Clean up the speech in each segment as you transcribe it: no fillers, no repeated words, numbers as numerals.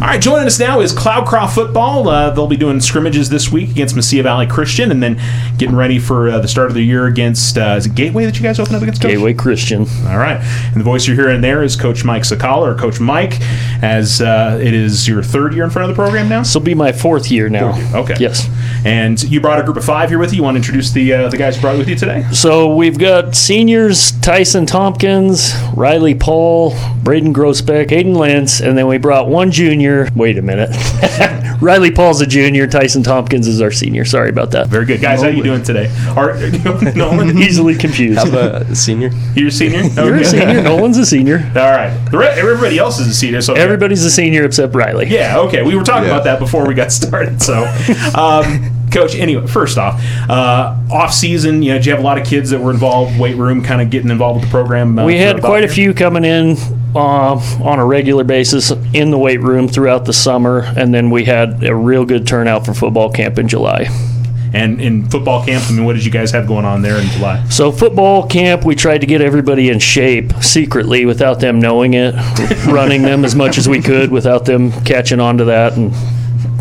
All right, joining us now is Cloudcroft football. They'll be doing scrimmages this week against Mesilla Valley Christian, and then getting ready for the start of the year against, is it Gateway that you guys open up against, Coach? Gateway Christian. All right. And the voice you're hearing there is Coach Mike Sakala, or Coach Mike, as it is your third year in front of the program now? This will be my fourth year now. Okay. Yes. And you brought a group of 5 here with you. You want to introduce the guys you brought with you today? So we've got seniors, Tyson, Thompkins, Rylee, Pahl, Braden, Groesbeck, Caydan, Lentz, and then we brought one junior. Wait a minute. Rylee, Pahl's a junior. Tyson, Tompkins is our senior. Sorry about that. Very good. Guys, Nolan. How you doing today? Nolan? Easily confused. How about a senior? You're a senior? You're a senior. Nolan's a senior. All right. Everybody else is a senior. So Everybody's a senior except Rylee. Yeah, okay. We were talking about that before we got started. So, Coach, anyway, first off season, did you have a lot of kids that were involved, weight room, kind of getting involved with the program? We had quite a few coming in on a regular basis in the weight room throughout the summer, and then we had a real good turnout for football camp in July. And in football camp, what did you guys have going on there in July? So football camp, we tried to get everybody in shape secretly without them knowing it, running them as much as we could without them catching on to that, and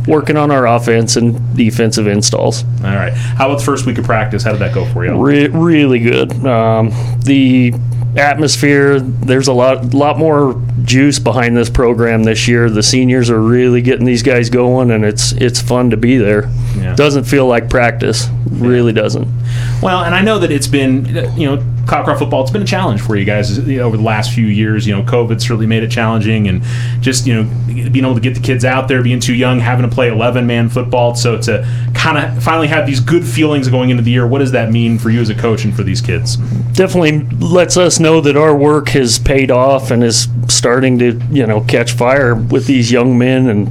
working on our offense and defensive installs. All right. How about the first week of practice? How did that go for you? Really good. The atmosphere, there's a lot more juice behind this program this year. The seniors are really getting these guys going, and it's fun to be there. Yeah. Doesn't feel like practice. Really doesn't. Well, and I know that it's been, Cloudcroft football, it's been a challenge for you guys over the last few years. COVID certainly made it challenging, and just, being able to get the kids out there, being too young, having to play 11-man football. So to kind of finally have these good feelings going into the year, what does that mean for you as a coach and for these kids? Definitely lets us know that our work has paid off and is starting to, catch fire with these young men, and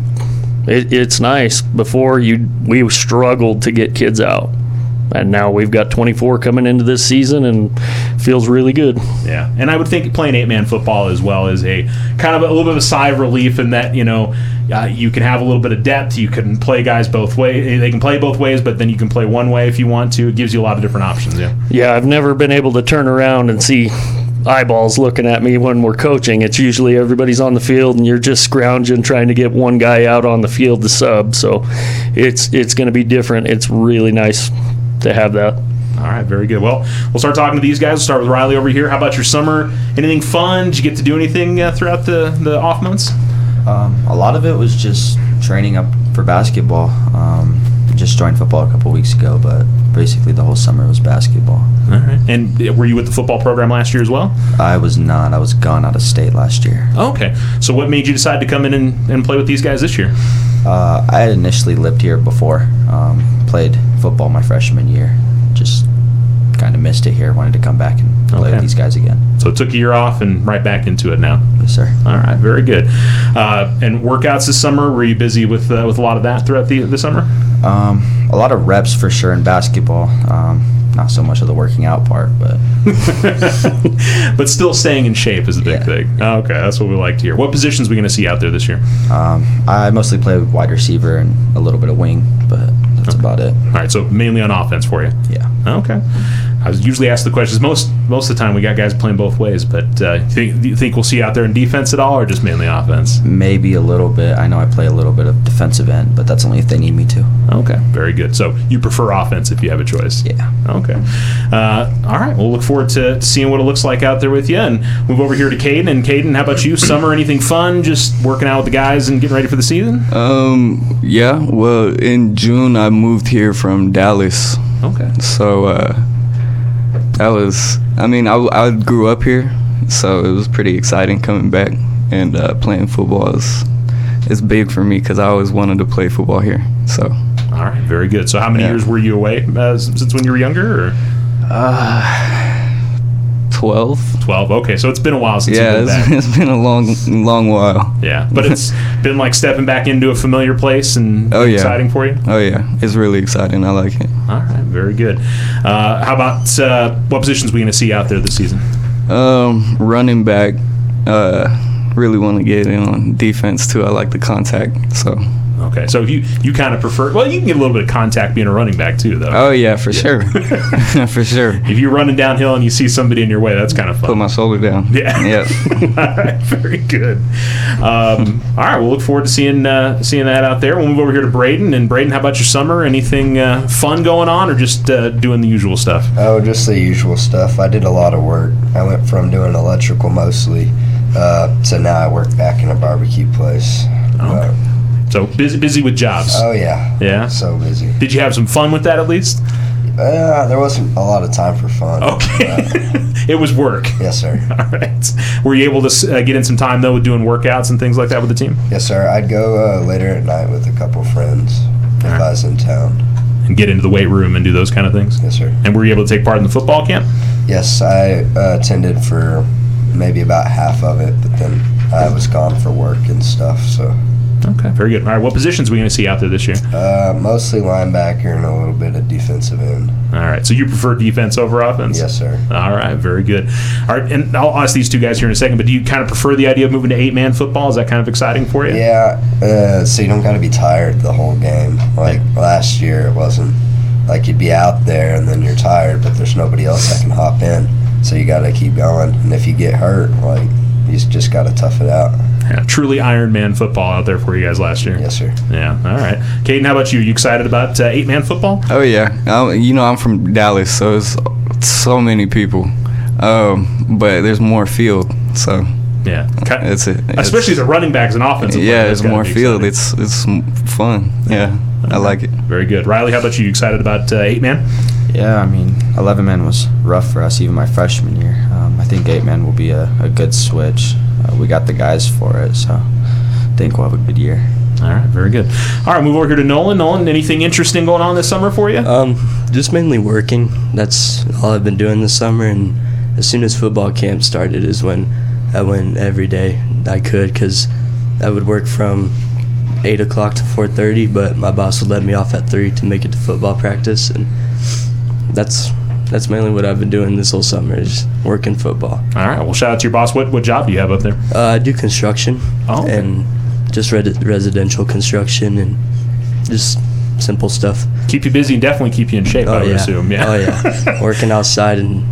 it's nice. Before, we struggled to get kids out. And now we've got 24 coming into this season, and feels really good. Yeah, and I would think playing 8-man football as well is a kind of a little bit of a sigh of relief in that, you can have a little bit of depth. You can play guys both ways. They can play both ways, but then you can play one way if you want to. It gives you a lot of different options, yeah. Yeah, I've never been able to turn around and see eyeballs looking at me when we're coaching. It's usually everybody's on the field, and you're just scrounging trying to get one guy out on the field to sub. So it's going to be different. It's really nice to have that. All right, very good. Well, we'll start talking to these guys. We'll start with Rylee over here. How about your summer? Anything fun? Did you get to do anything throughout the off months? A lot of it was just training up for basketball. Just joined football a couple weeks ago, but basically the whole summer was basketball. All right. And were you with the football program last year as well? I was not. I was gone out of state last year. Oh, okay. So what made you decide to come in and play with these guys this year? I had initially lived here before. Played football my freshman year. Just kind of missed it here. Wanted to come back and play with these guys again. So took a year off and right back into it now. Yes, sir. All right, very good. And workouts this summer, were you busy with a lot of that throughout the summer? A lot of reps for sure in basketball. Not so much of the working out part, but but still staying in shape is the big thing. Okay, that's what we like to hear. What positions are we going to see out there this year? I mostly play wide receiver and a little bit of wing, but that's about it. All right, so mainly on offense for you. Yeah. Okay. I was usually asked the questions. Most of the time we got guys playing both ways, but do you think we'll see you out there in defense at all, or just mainly offense? Maybe a little bit. I know I play a little bit of defensive end, but that's only if they need me to. Okay, very good. So you prefer offense if you have a choice? Yeah. Okay. All right. We'll look forward to seeing what it looks like out there with you. And move over here to Caydan. And Caydan, how about you? Summer, anything fun? Just working out with the guys and getting ready for the season? Yeah. Well, in June I moved here from Dallas. Okay. So that was. I grew up here, so it was pretty exciting coming back and playing football. It's big for me because I always wanted to play football here. So. All right, very good. So how many years were you away since when you were younger? Or? 12. 12, okay. So it's been a while since you've been back. It's been a long while. Yeah, but it's been like stepping back into a familiar place and exciting for you? Oh, yeah. It's really exciting. I like it. All right, very good. How about what positions are we going to see out there this season? Running back. Really want to get in on defense, too. I like the contact, so. Okay, so you kind of prefer. Well, you can get a little bit of contact being a running back too, though. Oh yeah, for sure, for sure. If you're running downhill and you see somebody in your way, that's kind of fun. Put my shoulder down. Yeah. Yep. All right, very good. All right, we'll look forward to seeing that out there. We'll move over here to Braden. And Braden, how about your summer? Anything fun going on, or just doing the usual stuff? Oh, just the usual stuff. I did a lot of work. I went from doing electrical mostly to now I work back in a barbecue place. Okay. So busy with jobs. Oh yeah. Yeah. So busy. Did you have some fun with that at least? There wasn't a lot of time for fun. Okay. It was work. Yes, sir. All right. Were you able to get in some time though with doing workouts and things like that with the team? Yes, sir. I'd go later at night with a couple friends if I was in town. And get into the weight room and do those kind of things? Yes, sir. And were you able to take part in the football camp? Yes, I attended for maybe about half of it, but then I was gone for work and stuff, so. Okay, very good. All right, what positions are we going to see out there this year? Mostly linebacker and a little bit of defensive end. All right, so you prefer defense over offense? Yes, sir. All right, very good. All right, and I'll ask these two guys here in a second, but do you kind of prefer the idea of moving to 8-man football? Is that kind of exciting for you? Yeah, so you don't got to be tired the whole game. Like last year, it wasn't like you'd be out there and then you're tired, but there's nobody else that can hop in. So you got to keep going. And if you get hurt, like, you just got to tough it out. Yeah, truly Iron Man football out there for you guys last year. Yes, sir. Yeah, all right. Caydan, how about you? You excited about 8-man football? Oh yeah, I'm from Dallas, so it's so many people, but there's more field, so yeah, that's it. Especially as a running back and offensive player. Yeah, there's more field. Exciting. It's fun. Yeah, I like it. Very good. Rylee, how about you? You excited about 8-man? Yeah, I mean, 11-man was rough for us even my freshman year. I think 8-man will be a good switch. We got the guys for it, so I think we'll have a good year. All right, very good. All right, move over here to Nolan. Nolan, anything interesting going on this summer for you? Just mainly working. That's all I've been doing this summer, and as soon as football camp started is when I went every day I could, because I would work from 8 o'clock to 4:30, but my boss would let me off at 3 to make it to football practice, and that's mainly what I've been doing this whole summer, is working football. All right. Well, shout out to your boss. What job do you have up there? I do construction, okay. And just residential construction and just simple stuff. Keep you busy and definitely keep you in shape, I would assume. Yeah. Oh, yeah. Working outside and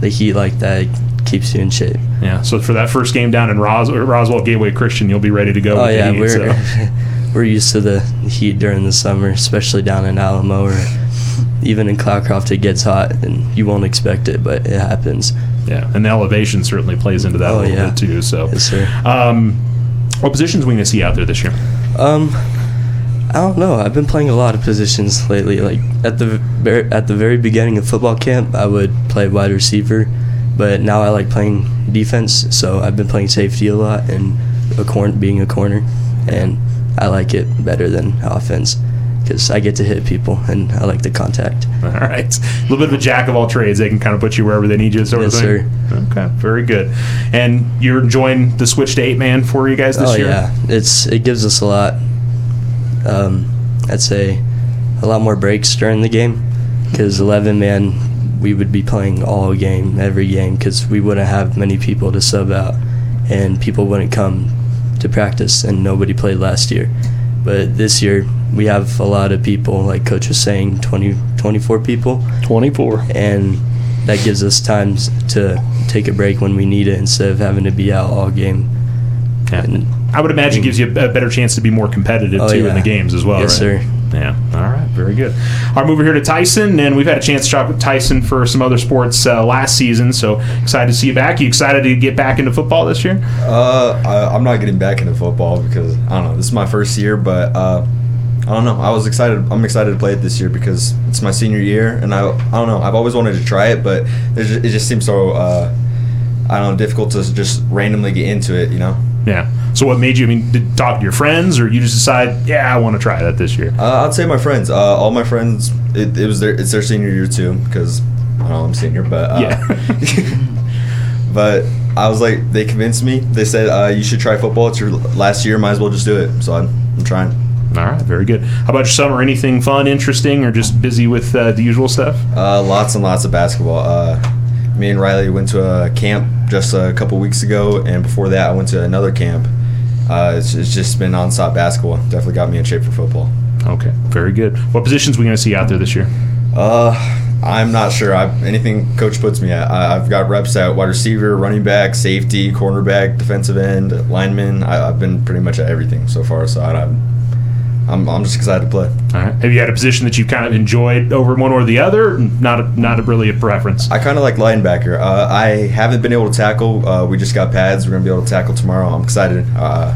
the heat like that keeps you in shape. Yeah. So for that first game down in Roswell Gateway Christian, you'll be ready to go. Oh, yeah. We're used to the heat during the summer, especially down in Alamo, or even in Cloudcroft. It gets hot and you won't expect it, but it happens. Yeah, and the elevation certainly plays into that a little bit too. So, yes, sir. What positions are we going to see out there this year? I don't know. I've been playing a lot of positions lately. Like at the very beginning of football camp, I would play wide receiver, but now I like playing defense. So I've been playing safety a lot and being a corner, and I like it better than offense, because I get to hit people, and I like the contact. All right. A little bit of a jack of all trades. They can kind of put you wherever they need you, sort of thing? Yes, sir. Okay, very good. And you're enjoying the switch to 8-man for you guys this year? Oh, yeah. It gives us a lot, I'd say, a lot more breaks during the game, because 11-man, we would be playing all game, every game, because we wouldn't have many people to sub out, and people wouldn't come to practice, and nobody played last year. But this year, we have a lot of people, like Coach was saying, 24 people. 24. And that gives us time to take a break when we need it, instead of having to be out all game. Yeah. And I would imagine it gives you a better chance to be more competitive, too, in the games as well, yes, right? Sir. Yeah. All right. Very good. All right, move over here to Tyson, and we've had a chance to talk with Tyson for some other sports last season, so excited to see you back. You excited to get back into football this year? I'm not getting back into football because, I don't know, this is my first year, but I don't know. I was excited. I'm excited to play it this year because it's my senior year, and I don't know. I've always wanted to try it, but it just seems so, I don't know, difficult to just randomly get into it, you know? Yeah. So what made you, did you talk to your friends, or you just decide, I want to try that this year? I'd say my friends. All my friends, it's their senior year too, because, I don't know, I'm senior, but... yeah. But I was like, they convinced me. They said, you should try football. It's your last year. Might as well just do it. So I'm trying. All right, very good. How about your summer? Anything fun, interesting, or just busy with the usual stuff? Lots and lots of basketball. Me and Rylee went to a camp just a couple weeks ago, and before that I went to another camp. it's just been nonstop basketball. Definitely got me in shape for football. Okay, very good. What positions are we going to see out there this year? I'm not sure. Anything coach puts me at. I've got reps at wide receiver, running back, safety, cornerback, defensive end, lineman. I've been pretty much at everything so far. So I'm just excited to play. All right. Have you had a position that you've kind of enjoyed over one or the other? Not really a preference. I kind of like linebacker. I haven't been able to tackle. We just got pads. We're gonna be able to tackle tomorrow. I'm excited. I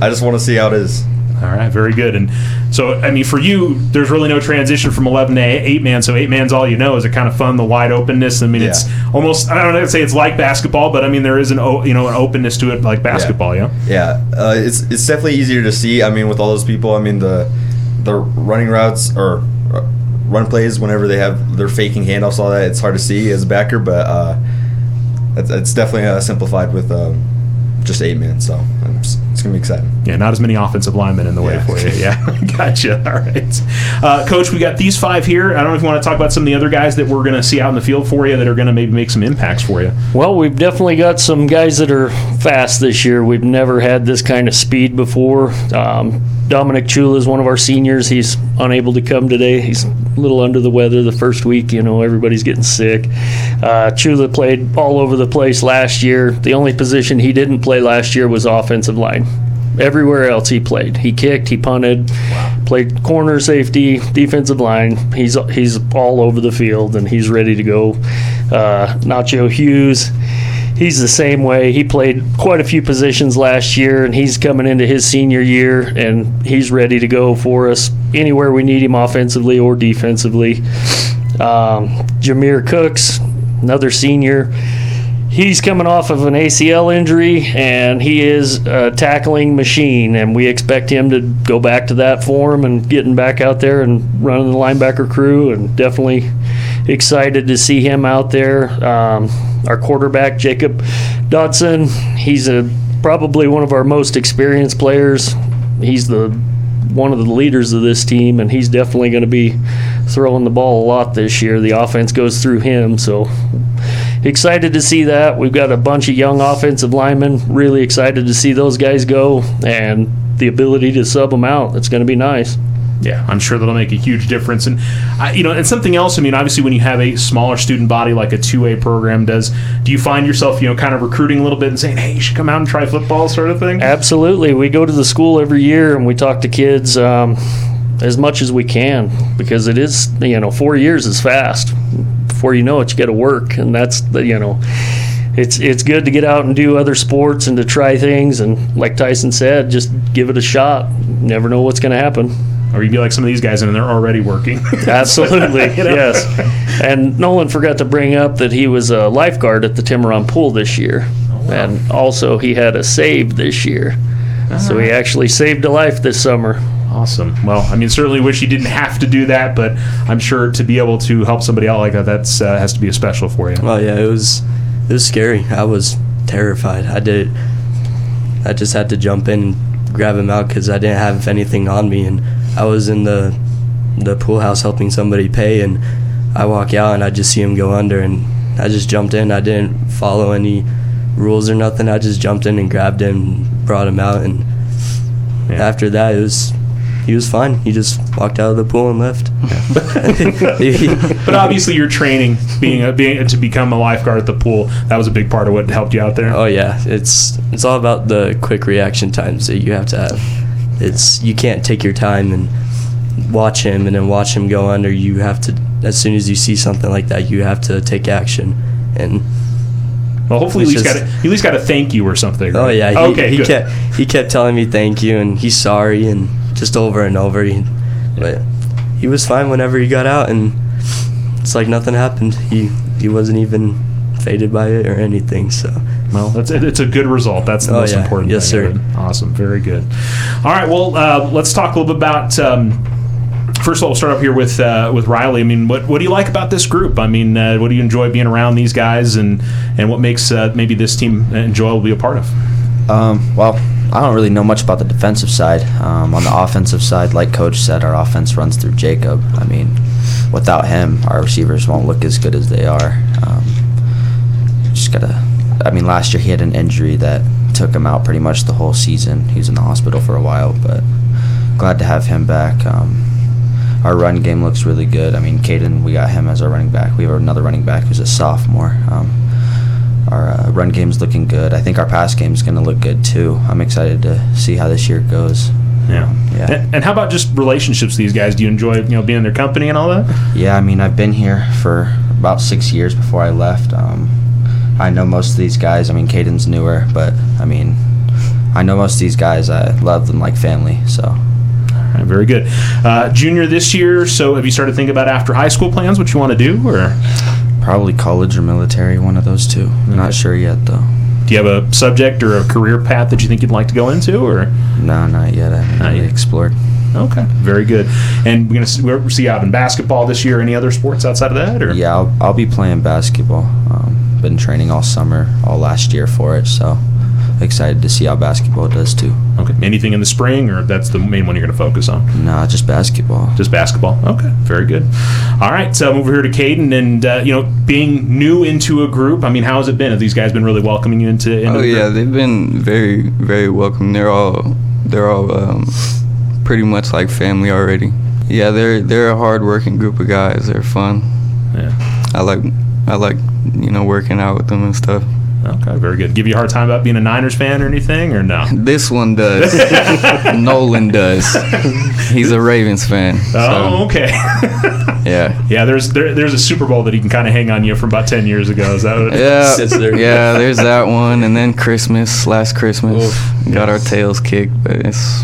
just want to see how it is. All right, very good. And so, I mean, for you, there's really no transition from 11 to 8-man. So 8-man's all you know. Is it kind of fun, the wide openness? I mean, It's almost, I don't know, I'd say it's like basketball, but I mean, there is an openness to it like basketball. Yeah. It's definitely easier to see. I mean, with all those people. I mean, the running routes or run plays whenever they're faking handoffs, all that. It's hard to see as a backer, but it's definitely simplified with just 8-man. So it's gonna be exciting. Yeah, not as many offensive linemen in the way for you. Yeah, gotcha. All right, Coach, we got these 5 here. I don't know if you want to talk about some of the other guys that we're going to see out in the field for you that are going to maybe make some impacts for you. Well, we've definitely got some guys that are fast this year. We've never had this kind of speed before. Dominic Chula is one of our seniors. He's unable to come today. He's a little under the weather the first week. Everybody's getting sick. Chula played all over the place last year. The only position he didn't play last year was offensive line. Everywhere else he played. He kicked, he punted, played corner, safety, defensive line. He's all over the field, and he's ready to go. Nacho Hughes, he's the same way. He played quite a few positions last year, and he's coming into his senior year, and he's ready to go for us anywhere we need him offensively or defensively. Jameer Cooks, another senior. He's coming off of an ACL injury, and he is a tackling machine, and we expect him to go back to that form and getting back out there and running the linebacker crew, and definitely excited to see him out there. Our quarterback, Jacob Dodson, he's probably one of our most experienced players. He's one of the leaders of this team, and he's definitely going to be throwing the ball a lot this year. The offense goes through him, so excited to see that. We've got a bunch of young offensive linemen. Really excited to see those guys go, and the ability to sub them out. It's going to be nice. Yeah, I'm sure that'll make a huge difference. And and something else. I mean, obviously, when you have a smaller student body like a 2A program does, do you find yourself, kind of recruiting a little bit and saying, "Hey, you should come out and try football," sort of thing? Absolutely. We go to the school every year and we talk to kids as much as we can, because it is 4 years is fast. Before you know it, you got to work, and that's It's good to get out and do other sports and to try things, and like Tyson said, just give it a shot. You never know what's going to happen. Or you'd be like some of these guys, and they're already working. Absolutely, yes. And Nolan forgot to bring up that he was a lifeguard at the Tiburon Pool this year. Oh, wow. And also he had a save this year. So he actually saved a life this summer. Awesome. Well, I mean, certainly wish you didn't have to do that, but I'm sure to be able to help somebody out like that, has to be a special for you. Oh, yeah, it was scary. I was terrified. I just had to jump in and grab him out because I didn't have anything on me, and I was in the pool house helping somebody pay, and I walk out and I just see him go under, and I just jumped in. I didn't follow any rules or nothing. I just jumped in and grabbed him and brought him out, and after that he was fine. He just walked out of the pool and left. But obviously your training, being to become a lifeguard at the pool, that was a big part of what helped you out there. Oh yeah, it's all about the quick reaction times that you have to have. You can't take your time and watch him and then watch him go under. You have to, as soon as you see something like that, you have to take action. And well, hopefully you at least got a thank you or something. Right? Oh yeah. Okay. He kept telling me thank you and he's sorry and just over and over. But he was fine whenever he got out, and it's like nothing happened. He wasn't even faded by it or anything. So. Well, it's a good result. That's the most important thing. Yes, sir. Awesome. Very good. All right. Well, let's talk a little bit about. First of all, we'll start up here with Rylee. I mean, what do you like about this group? I mean, what do you enjoy being around these guys, and what makes maybe this team enjoyable to be a part of? Well, I don't really know much about the defensive side. On the offensive side, like Coach said, our offense runs through Jacob. I mean, without him, our receivers won't look as good as they are. Last year he had an injury that took him out pretty much the whole season. He was in the hospital for a while, but glad to have him back. Our run game looks really good. I mean, Caydan, we got him as our running back. We have another running back who's a sophomore. Our run game's looking good. I think our pass game's going to look good too. I'm excited to see how this year goes. Yeah. Yeah. And how about just relationships with these guys? Do you enjoy being in their company and all that? Yeah, I mean, I've been here for about 6 years before I left. I know most of these guys. I mean, Caydan's newer, but I mean, I know most of these guys. I love them like family. So. All right, very good. Junior this year. So have you started thinking about after high school plans? What you want to do, or? Probably college or military, one of those two. I'm not sure yet, though. Do you have a subject or a career path that you think you'd like to go into, or? No, not yet. I haven't really explored. Okay, very good. And we're going to see you out in basketball this year. Any other sports outside of that? Or? Yeah, I'll be playing basketball. Been training all summer, all last year for it, so excited to see how basketball does too. Okay. Anything in the spring, or that's the main one you're going to focus on? No, just basketball. Just basketball. Okay, very good. All right, so move over here to Caydan, and being new into a group. I mean, how has it been? Have these guys been really welcoming you into the group? Yeah, they've been very, very welcome. They're all pretty much like family already. Yeah, they're a hard-working group of guys. They're fun. Yeah. I like working out with them and stuff. Okay, very good. Give you a hard time about being a Niners fan or anything, or no? This one does. Nolan does. He's a Ravens fan. Oh, okay. Yeah. Yeah, there's a Super Bowl that he can kind of hang on you from about 10 years ago. Is that what Yeah, Sits there. yeah, there's that one. And then last Christmas, got our tails kicked, but it's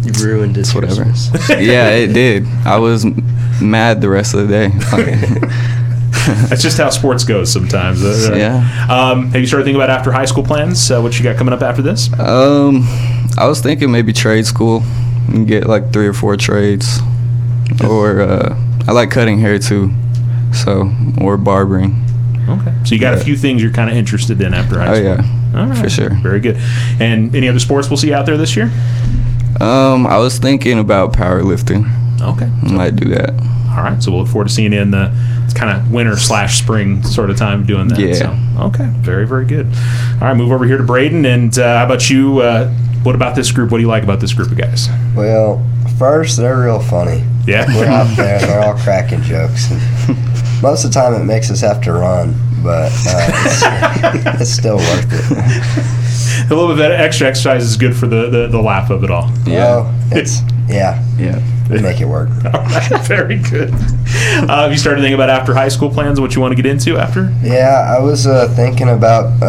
You ruined his whatever. Christmas. Yeah, it did. I was mad the rest of the day. That's just how sports goes sometimes. Yeah. Have you started thinking about after high school plans? What you got coming up after this? I was thinking maybe trade school and get like 3 or 4 trades. Or I like cutting hair too, or barbering. Okay. So you got a few things you're kind of interested in after high school. Oh yeah. All right. For sure. Very good. And any other sports we'll see out there this year? I was thinking about powerlifting. Okay. I might do that. All right. So we'll look forward to seeing you in the kind of winter/spring sort of time doing that. Yeah. So, okay. Very, very good. All right. Move over here to Braden. And how about you? What about this group? What do you like about this group of guys? Well, first, they're real funny. Yeah. We're out there, they're all cracking jokes. And most of the time, it makes us have to run, but it's still worth it. A little bit of that extra exercise is good for the laugh of it all. Yeah. Yeah. We make it work. All right, very good. Have you started thinking about after high school plans, what you want to get into after? Yeah, I was thinking about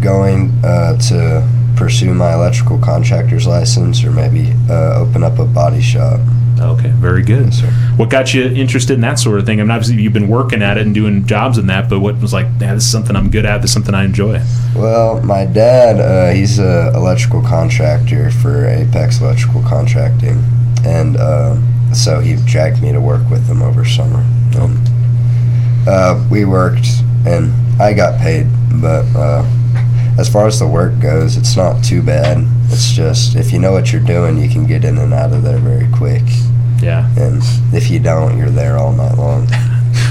going to pursue my electrical contractor's license, or maybe open up a body shop. Okay, very good. Yes, sir. What got you interested in that sort of thing? I mean, obviously you've been working at it and doing jobs in that, but what was like, this is something I'm good at, this is something I enjoy? Well, my dad, he's an electrical contractor for Apex Electrical Contracting, and so he dragged me to work with him over summer. We worked, and I got paid, but as far as the work goes, it's not too bad. It's just, if you know what you're doing, you can get in and out of there very quick. Yeah. And if you don't, you're there all night long.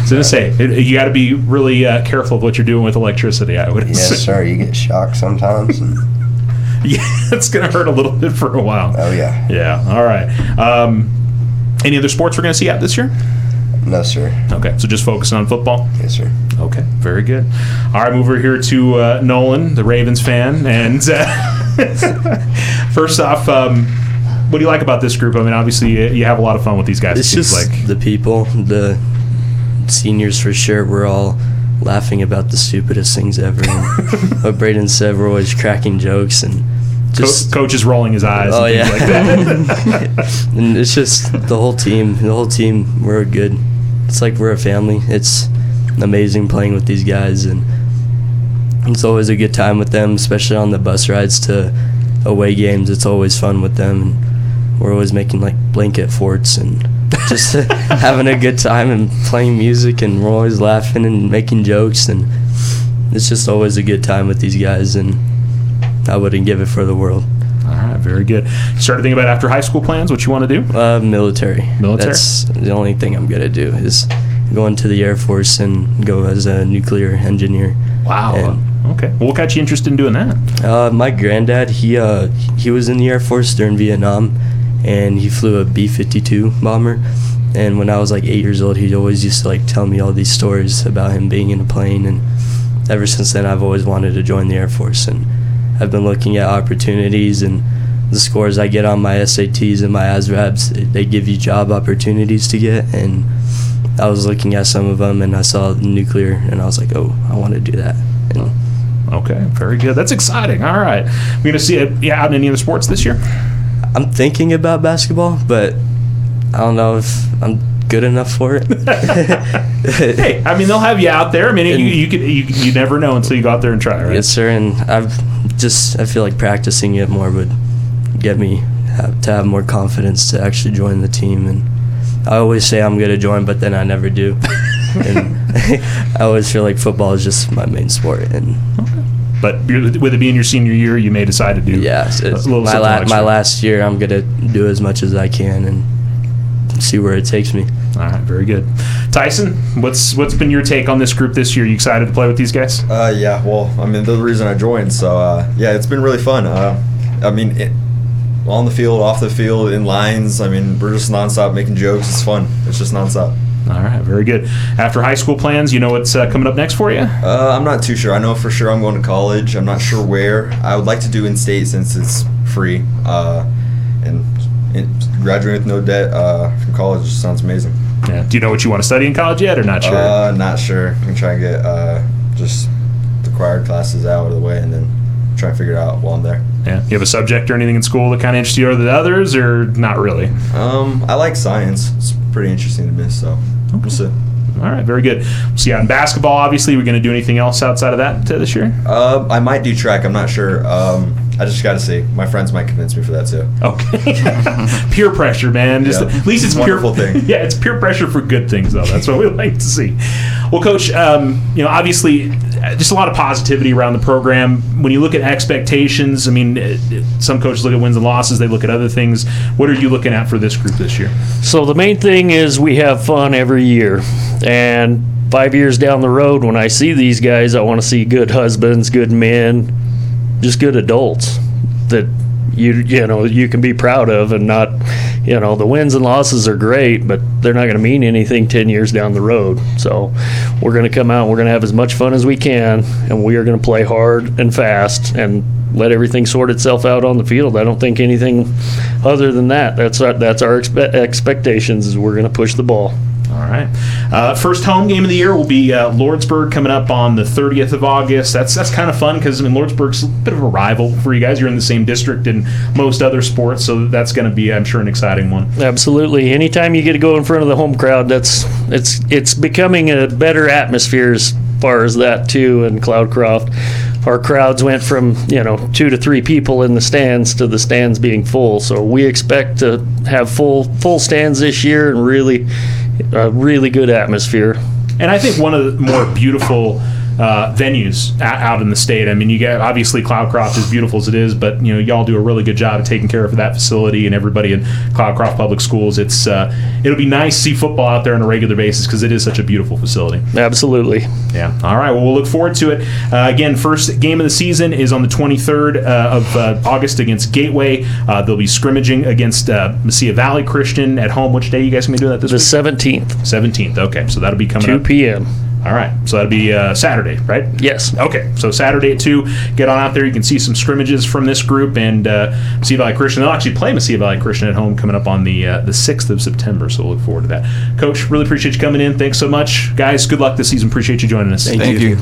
So to say, you got to be really careful of what you're doing with electricity, I would Yes, say. sir. You get shocked sometimes. And Yeah, it's going to hurt a little bit for a while. oh, yeah. Yeah, all right. Any other sports we're going to see out this year? No, sir. Okay, so just focusing on football? Yes, sir. Okay, very good. All right, move over here to Nolan, the Ravens fan. And first off, what do you like about this group? I mean, obviously, you have a lot of fun with these guys. It's it seems just like. the people, the seniors for sure. We're all laughing about the stupidest things ever. And what Braden said, we're always cracking jokes and just Coach is rolling his eyes. Oh, and yeah. things like that. and it's just the whole team. The whole team, we're good. It's like we're a family. It's amazing playing with these guys, and it's always a good time with them, especially on the bus rides to away games. It's always fun with them, and we're always making like blanket forts and just having a good time and playing music, and we're always laughing and making jokes, and it's just always a good time with these guys, and I wouldn't give it for the world. All right, very good. You started thinking about after high school plans, what you want to do? Military. Military? That's the only thing I'm going to do is go into the Air Force and go as a nuclear engineer. Wow. And Okay. Well, what got you interested in doing that? My granddad, he was in the Air Force during Vietnam, and he flew a B-52 bomber. And when I was like 8 years old, he always used to like tell me all these stories about him being in a plane. And ever since then, I've always wanted to join the Air Force. And I've been looking at opportunities, and the scores I get on my SATs and my ASVABs, they give you job opportunities to get. And I was looking at some of them, and I saw nuclear, and I was like, oh, I want to do that. And okay, very good. That's exciting. All right. We're going to see it out in any other sports this year? I'm thinking about basketball, but I don't know if I'm good enough for it. Hey, I mean, they'll have you out there. I mean, you never know until you go out there and try, right? Yes, sir. And I feel like practicing it more would get me to have more confidence to actually join the team. And I always say I'm going to join, but then I never do. And I always feel like football is just my main sport. And but with it being your senior year, you may decide to do my last year. I'm going to do as much as I can and see where it takes me. All right, very good. Tyson, what's been your take on this group this year? You excited to play with these guys? Yeah, well, I mean, they're the reason I joined, so yeah, it's been really fun. I mean, on the field, off the field, in lines, I mean, we're just nonstop making jokes. It's fun. It's just nonstop. All right, very good. After high school plans, you know what's coming up next for you? I'm not too sure. I know for sure I'm going to college. I'm not sure where. I would like to do in-state since it's free. And graduating with no debt from college sounds amazing. Yeah. Do you know what you want to study in college yet, or not sure? Not sure. I'm going to try and get just the required classes out of the way and then try and figure it out while I'm there. Yeah. You have a subject or anything in school that kind of interests you over the others, or not really? I like science. It's pretty interesting to me, so we'll see. All right, very good. We'll see you out in basketball, obviously. We're going to do anything else outside of that this year? I might do track. I'm not sure. I just got to see. My friends might convince me for that, too. Okay. Peer pressure, man. Just, at least it's wonderful thing. Yeah, it's peer pressure for good things, though. That's what we like to see. Well, Coach, obviously, just a lot of positivity around the program. When you look at expectations, I mean, some coaches look at wins and losses. They look at other things. What are you looking at for this group this year? So the main thing is we have fun every year. And 5 years down the road, when I see these guys, I want to see good husbands, good men, just good adults that you can be proud of, and not, the wins and losses are great, but they're not going to mean anything 10 years down the road. So we're going to come out, we're going to have as much fun as we can, and we are going to play hard and fast and let everything sort itself out on the field. I don't think anything other than that. That's our expectations, is we're going to push the ball. All right. First home game of the year will be Lordsburg coming up on the 30th of August. That's kind of fun because, Lordsburg's a bit of a rival for you guys. You're in the same district in most other sports, so that's going to be, I'm sure, an exciting one. Absolutely. Anytime you get to go in front of the home crowd, it's becoming a better atmosphere as far as that, too, in Cloudcroft. Our crowds went from 2 to 3 people in the stands to the stands being full. So we expect to have full stands this year, and really a really good atmosphere. And I think one of the more beautiful venues out in the state. I mean, you get, obviously Cloudcroft, as beautiful as it is, but y'all do a really good job of taking care of that facility and everybody in Cloudcroft Public Schools. It'll be nice to see football out there on a regular basis because it is such a beautiful facility. Absolutely. Yeah. All right. Well, we'll look forward to it. Again, first game of the season is on the 23rd of August against Gateway. They'll be scrimmaging against Mesilla Valley Christian at home. Which day you guys going to be doing that this week? The 17th. 17th. Okay. So that'll be coming 2 up. 2 p.m. All right, so that'll be Saturday, right? Yes. Okay, so Saturday at 2, get on out there. You can see some scrimmages from this group, and Mesilla Valley Christian. They'll actually play Mesilla Valley Christian at home coming up on the 6th of September, so we'll look forward to that. Coach, really appreciate you coming in. Thanks so much. Guys, good luck this season. Appreciate you joining us. Thank you.